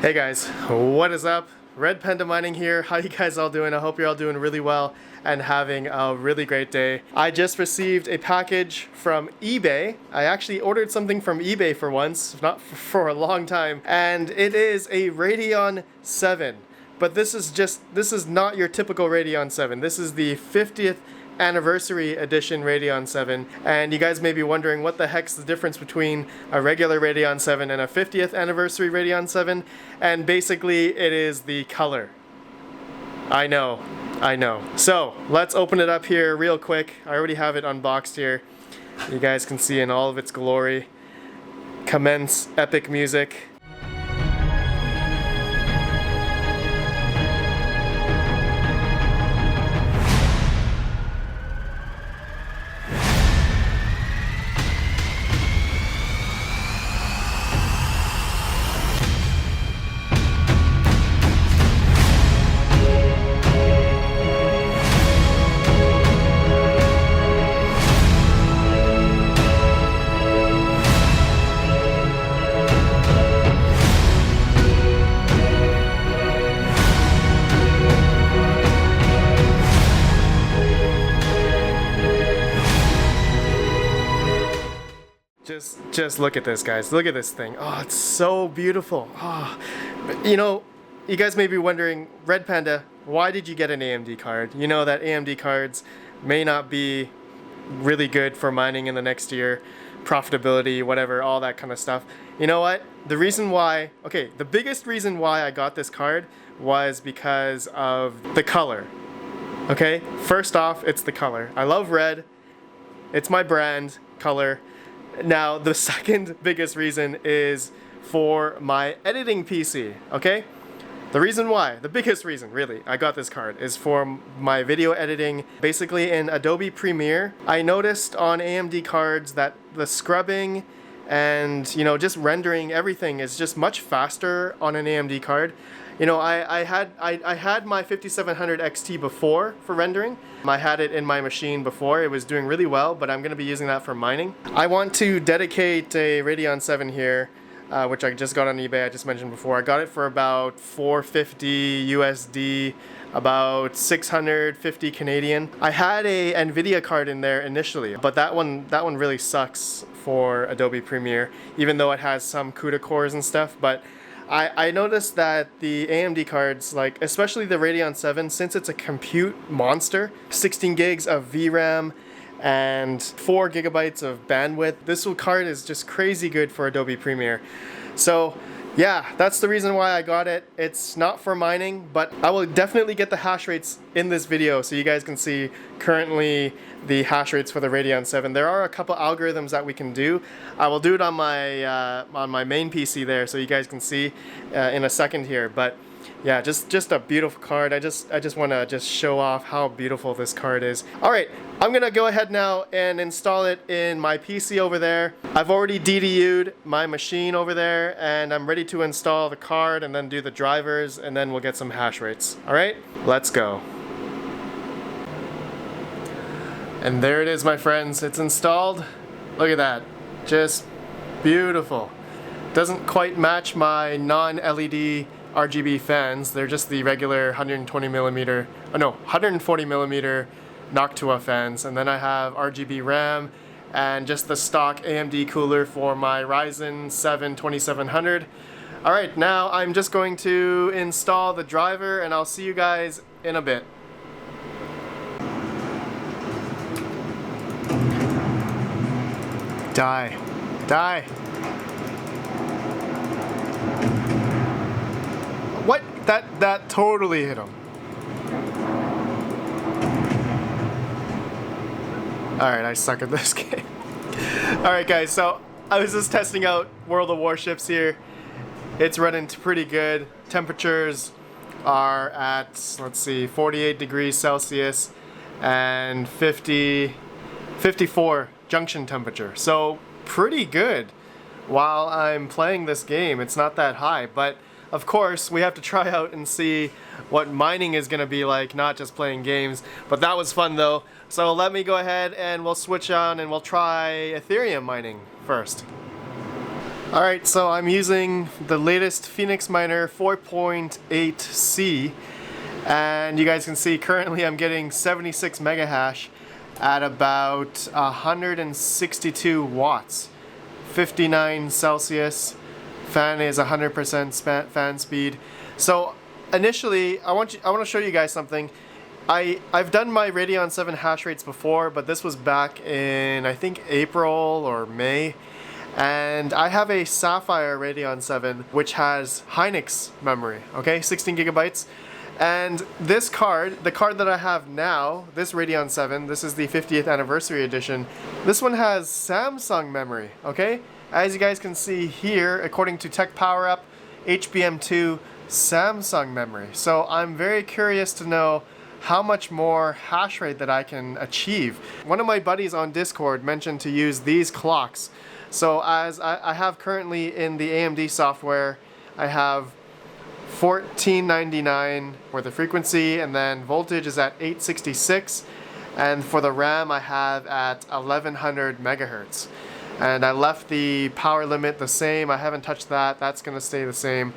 Hey guys, what is up? RedPandaMining here. How you guys all doing? I hope you're all doing really well and having a really great day. I just received a package from eBay. I actually ordered something from eBay for once, not for a long time, and it is a Radeon 7. But this is not your typical Radeon 7. This is the 50th anniversary edition Radeon 7, and you guys may be wondering what the heck's the difference between a regular Radeon 7 and a 50th anniversary Radeon 7, and basically it is the color. I know. So let's open it up here real quick. I already have it unboxed here. You guys can see in all of its glory. Commence epic music. Just look at this, guys. Look at this thing. Oh, it's so beautiful. Oh, you know, you guys may be wondering, Red Panda, why did you get an AMD card? You know that AMD cards may not be really good for mining in the next year, profitability, whatever, all that kind of stuff. You know what? The biggest reason why I got this card was because of the color. Okay? First off, it's the color. I love red. It's my brand color. Now, the second biggest reason is for my editing PC, okay? The biggest reason, really, I got this card is for my video editing. Basically, in Adobe Premiere, I noticed on AMD cards that the scrubbing and, you know, just rendering everything is just much faster on an AMD card. You know, I had my 5700 XT before for rendering. I had it in my machine before. It was doing really well, but I'm going to be using that for mining. I want to dedicate a Radeon 7 here, which I just got on eBay, I just mentioned before. I got it for about $450 USD, about 650 Canadian. I had a NVIDIA card in there initially, but that one really sucks for Adobe Premiere, even though it has some CUDA cores and stuff. But I noticed that the AMD cards, like especially the Radeon 7, since it's a compute monster, 16 gigs of VRAM and 4 gigabytes of bandwidth, this card is just crazy good for Adobe Premiere. So yeah, that's the reason why I got it. It's not for mining, but I will definitely get the hash rates in this video so you guys can see currently the hash rates for the Radeon 7. There are a couple algorithms that we can do. I will do it on my main PC there so you guys can see in a second here. But yeah, just a beautiful card. I just want to show off how beautiful this card is. All right, I'm gonna go ahead now and install it in my PC over there. I've already DDU'd my machine over there, and I'm ready to install the card and then do the drivers, and then we'll get some hash rates. All right, let's go. And there it is, my friends. It's installed. Look at that, just beautiful. Doesn't quite match my non-LED RGB fans. They're just the regular 140 millimeter Noctua fans. And then I have RGB RAM and just the stock AMD cooler for my Ryzen 7 2700. All right, now I'm just going to install the driver, and I'll see you guys in a bit. Die. What? That totally hit him. Alright, I suck at this game. Alright guys, so I was just testing out World of Warships here. It's running pretty good. Temperatures are at, let's see, 48 degrees Celsius and 54 junction temperature. So pretty good while I'm playing this game. It's not that high, but of course we have to try out and see what mining is gonna be like, not just playing games. But that was fun though. So let me go ahead and we'll switch on and we'll try Ethereum mining first. Alright, so I'm using the latest Phoenix Miner 4.8C, and you guys can see currently I'm getting 76 mega hash at about 162 watts, 59 Celsius. Fan is 100% fan speed. So initially, I want to show you guys something. I've done my Radeon 7 hash rates before, but this was back in, I think, April or May. And I have a Sapphire Radeon 7 which has Hynix memory, okay, 16 gigabytes. And this card, the card that I have now, this Radeon 7, this is the 50th anniversary edition, this one has Samsung memory, okay? As you guys can see here, according to Tech Power Up, HBM2 Samsung memory. So I'm very curious to know how much more hash rate that I can achieve. One of my buddies on Discord mentioned to use these clocks. So as I have currently in the AMD software, I have 1499 for the frequency, and then voltage is at 866, and for the RAM I have at 1100 megahertz. And I left the power limit the same. I haven't touched that. That's going to stay the same.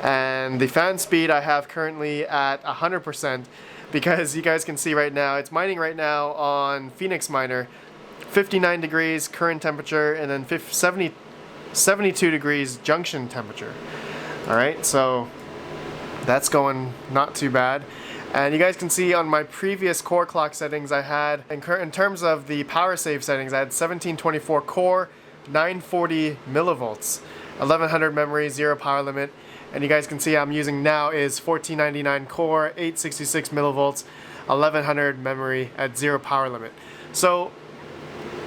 And the fan speed I have currently at 100%, because you guys can see right now, it's mining right now on Phoenix Miner, 59 degrees current temperature, and then 72 degrees junction temperature. Alright, so that's going not too bad. And you guys can see on my previous core clock settings I had, in terms of the power save settings, I had 1724 core, 940 millivolts, 1100 memory, 0 power limit. And you guys can see I'm using now is 1499 core, 866 millivolts, 1100 memory at 0 power limit. So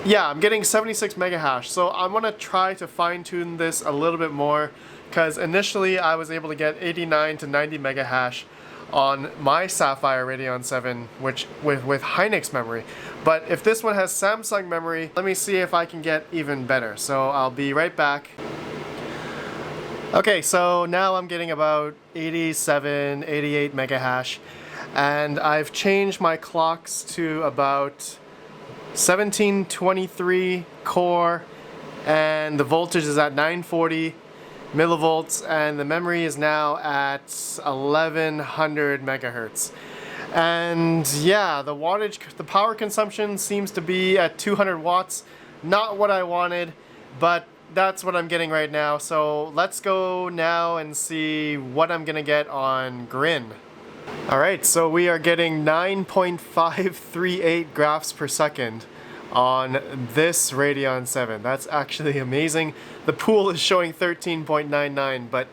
yeah, I'm getting 76 mega hash. So I'm gonna try to fine tune this a little bit more, because initially I was able to get 89 to 90 mega hash on my Sapphire Radeon 7, which with Hynix memory. But if this one has Samsung memory, let me see if I can get even better. So I'll be right back. Okay, so now I'm getting about 87, 88 mega hash, and I've changed my clocks to about 1723 core, and the voltage is at 940 millivolts, and the memory is now at 1100 megahertz. And yeah, the wattage, the power consumption seems to be at 200 watts. Not what I wanted, but that's what I'm getting right now. So let's go now and see what I'm gonna get on Grin. Alright, so we are getting 9.538 graphs per second on this Radeon 7. That's actually amazing. The pool is showing 13.99, but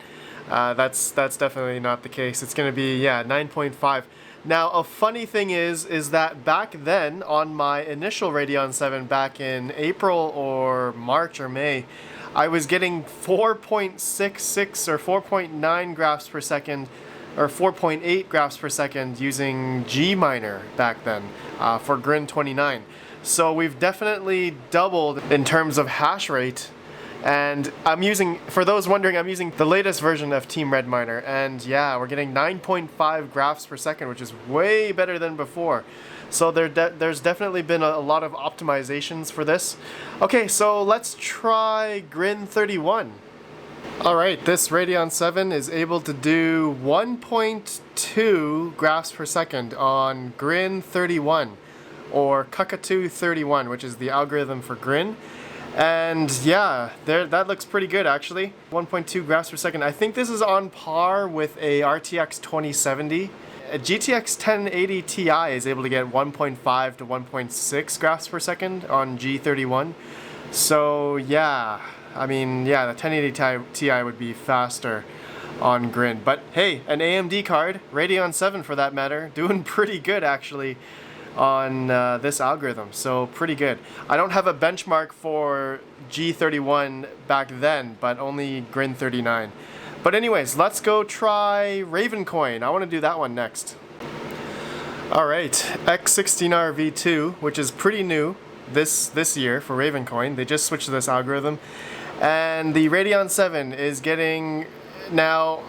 that's definitely not the case. It's gonna be, yeah, 9.5. Now, a funny thing is that back then, on my initial Radeon 7 back in April or March or May, I was getting 4.66 or 4.9 graphs per second, or 4.8 graphs per second using Gminer back then for Grin 29. So we've definitely doubled in terms of hash rate. And I'm using, for those wondering, I'm using the latest version of Team Red Miner, and yeah, we're getting 9.5 graphs per second, which is way better than before. So there's definitely been a lot of optimizations for this. Okay, so let's try Grin 31. Alright, this Radeon 7 is able to do 1.2 graphs per second on Grin 31, or Kakatu 31, which is the algorithm for Grin. And yeah, that looks pretty good actually. 1.2 graphs per second. I think this is on par with a RTX 2070. A GTX 1080 Ti is able to get 1.5 to 1.6 graphs per second on G31. So yeah, I mean, yeah, the 1080 Ti would be faster on Grin. But hey, an AMD card, Radeon 7 for that matter, doing pretty good actually on this algorithm, so pretty good. I don't have a benchmark for G31 back then, but only Grin 39. But anyways, let's go try Ravencoin. I want to do that one next. Alright, X16R V2, which is pretty new this year for Ravencoin. They just switched to this algorithm. And the Radeon 7 is getting now,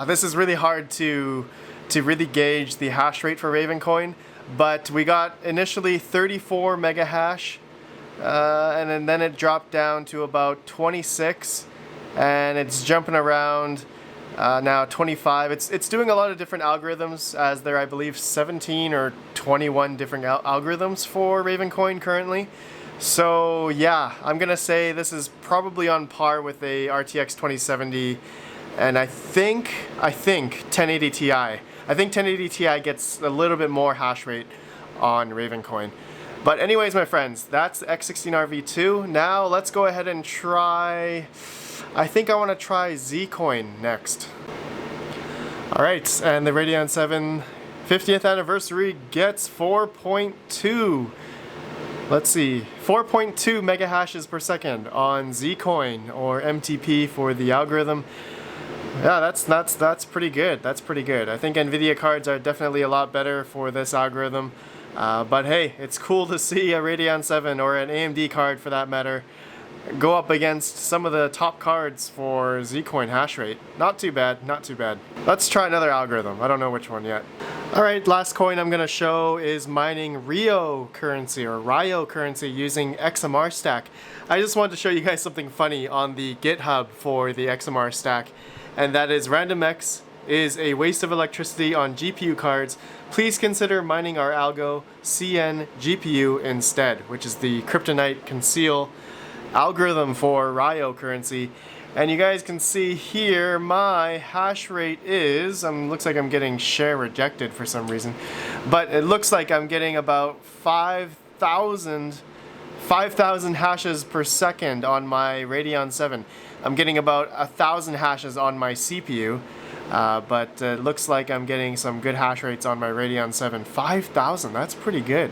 this is really hard to really gauge the hash rate for Ravencoin. But we got initially 34 mega hash, and then it dropped down to about 26, and it's jumping around now 25. It's doing a lot of different algorithms, as there I believe 17 or 21 different algorithms for Ravencoin currently. So yeah, I'm gonna say this is probably on par with a RTX 2070, and I think 1080 Ti. I think 1080 Ti gets a little bit more hash rate on Ravencoin. But anyways, my friends, that's the X16RV2. Now let's go ahead and try, I think I want to try Zcoin next. Alright, and the Radeon 7 50th anniversary gets 4.2. Let's see, 4.2 mega hashes per second on Zcoin, or MTP for the algorithm. Yeah, that's pretty good. That's pretty good. I think NVIDIA cards are definitely a lot better for this algorithm. But hey, it's cool to see a Radeon 7 or an AMD card for that matter go up against some of the top cards for Zcoin hash rate. Not too bad, not too bad. Let's try another algorithm. I don't know which one yet. Alright, last coin I'm going to show is mining Rio currency or Rio currency using XMR stack. I just wanted to show you guys something funny on the GitHub for the XMR stack, and that is RandomX is a waste of electricity on GPU cards. Please consider mining our algo CN GPU instead, which is the Kryptonite Conceal algorithm for Rio currency. And you guys can see here my hash rate is, looks like I'm getting share rejected for some reason, but it looks like I'm getting about 5,000 hashes per second on my Radeon 7. I'm getting about 1,000 hashes on my CPU. But it looks like I'm getting some good hash rates on my Radeon 7. 5,000, that's pretty good.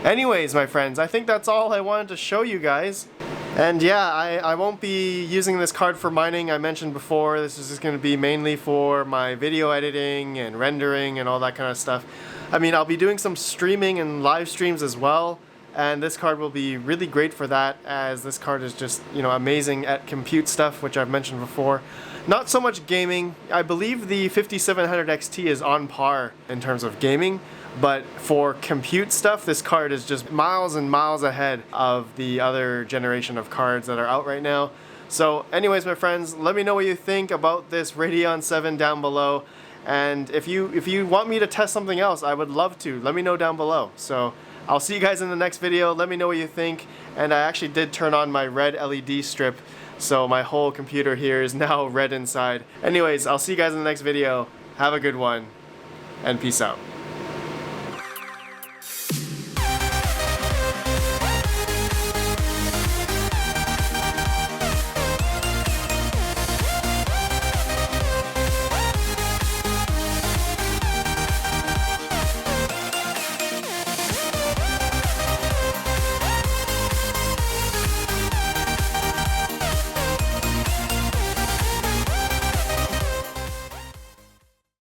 Anyways, my friends, I think that's all I wanted to show you guys. And yeah, I won't be using this card for mining. I mentioned before, this is just going to be mainly for my video editing and rendering and all that kind of stuff. I mean, I'll be doing some streaming and live streams as well, and this card will be really great for that, as this card is just, you know, amazing at compute stuff, which I've mentioned before. Not so much gaming. I believe the 5700 XT is on par in terms of gaming, but for compute stuff, this card is just miles and miles ahead of the other generation of cards that are out right now. So anyways, my friends, let me know what you think about this Radeon 7 down below. And if you want me to test something else, I would love to. Let me know down below. So I'll see you guys in the next video. Let me know what you think. And I actually did turn on my red LED strip, so my whole computer here is now red inside. Anyways, I'll see you guys in the next video. Have a good one, and peace out.